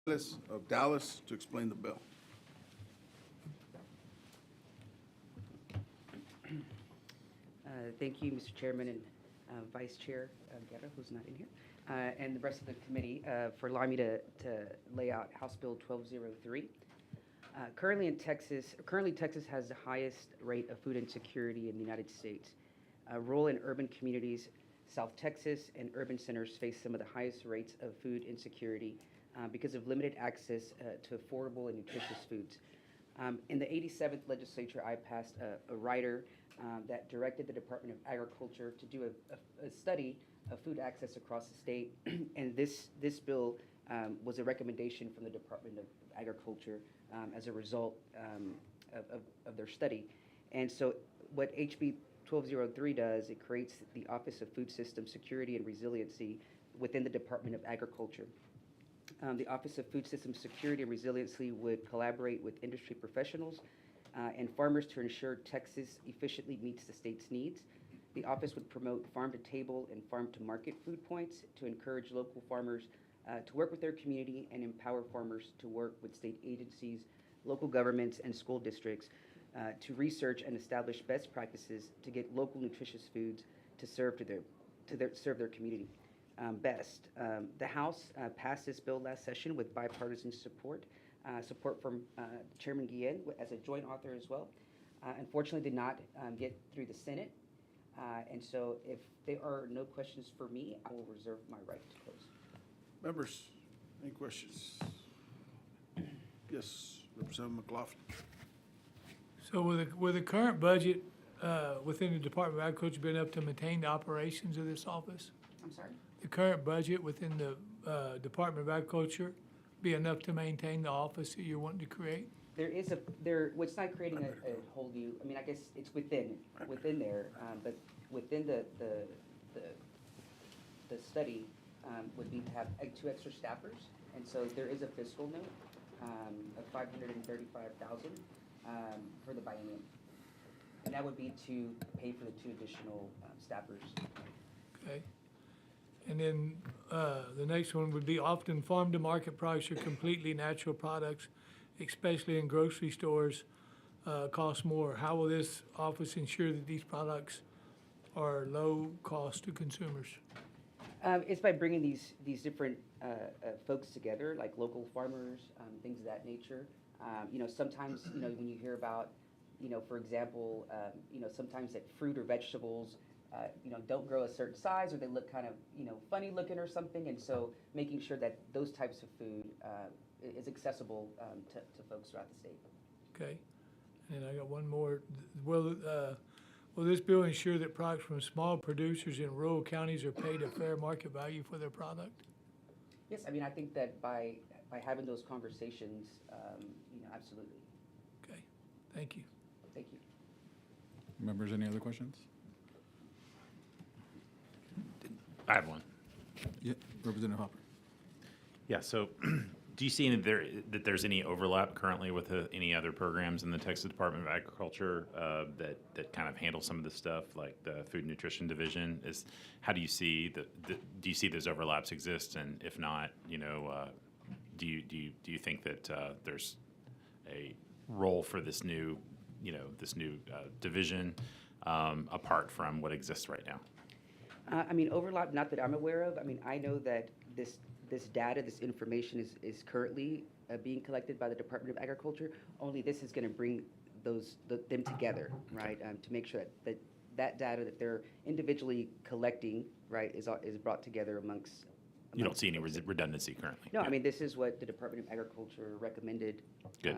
of Dallas to explain the bill. Thank you, Mr. Chairman and Vice Chair Guerra, who's not in here, and the rest of the committee for allowing me to lay out House Bill 1203. Currently, Texas has the highest rate of food insecurity in the United States. Rural and urban communities, South Texas and urban centers face some of the highest rates of food insecurity because of limited access to affordable and nutritious foods. In the 87th legislature, I passed a rider that directed the Department of Agriculture to do a study of food access across the state. And this bill was a recommendation from the Department of Agriculture as a result of their study. And so what HB 1203 does, it creates the Office of Food System Security and Resiliency within the Department of Agriculture. The Office of Food System Security and Resiliency would collaborate with industry professionals and farmers to ensure Texas efficiently meets the state's needs. The office would promote farm-to-table and farm-to-market food points to encourage local farmers to work with their community and empower farmers to work with state agencies, local governments, and school districts to research and establish best practices to get local nutritious foods to serve their community best. The House passed this bill last session with bipartisan support from Chairman Guillen as a joint author as well. Unfortunately, did not get through the Senate. And so if there are no questions for me, I will reserve my right to close. Members, any questions? Yes, Representative McLaughlin. So with the current budget within the Department of Agriculture been enough to maintain the operations of this office? I'm sorry? The current budget within the Department of Agriculture be enough to maintain the office that you're wanting to create? Well, it's not creating a whole new, I mean, I guess it's within there, but within the study would be to have 2 extra staffers. And so there is a fiscal note of $535,000 for the biennium. And that would be to pay for the 2 additional staffers. Okay. And then the next one would be often farm-to-market products are completely natural products, especially in grocery stores, cost more. How will this office ensure that these products are low cost to consumers? It's by bringing these different folks together, like local farmers, things of that nature. Sometimes, when you hear about, for example, sometimes that fruit or vegetables, don't grow a certain size or they look kind of, funny looking or something. And so making sure that those types of food is accessible to folks throughout the state. Okay. And I got one more. Will this bill ensure that products from small producers in rural counties are paid a fair market value for their product? Yes, I mean, I think that by having those conversations, absolutely. Okay. Thank you. Thank you. Members, any other questions? I have one. Yeah, Representative Hopper. Yeah, so do you see that there's any overlap currently with any other programs in the Texas Department of Agriculture that kind of handle some of this stuff, like the Food and Nutrition Division? How do you see do you see those overlaps exist? And if not, do you think that there's a role for this new division apart from what exists right now? I mean, overlap, not that I'm aware of. I mean, I know that this data, this information is currently being collected by the Department of Agriculture. Only this is going to bring them together, right, to make sure that data that they're individually collecting, right, is brought together amongst You don't see any redundancy currently? No, Yeah. I mean, this is what the Department of Agriculture recommended. Good.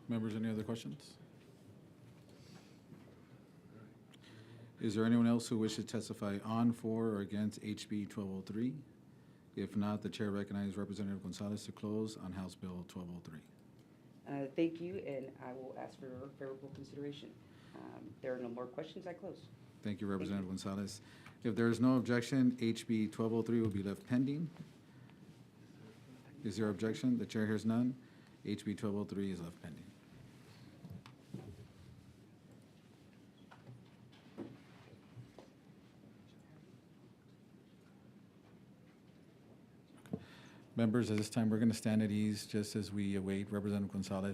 Members, any other questions? Is there anyone else who wishes to testify on, for, or against HB 1203? If not, the chair recognizes Representative Gonzalez to close on House Bill 1203. Thank you, and I will ask for favorable consideration. There are no more questions. I close. Thank you, Representative Gonzalez. If there is no objection, HB 1203 will be left pending. Is there objection? The chair hears none. HB 1203 is left pending. Members, at this time, we're going to stand at ease just as we await Representative Gonzalez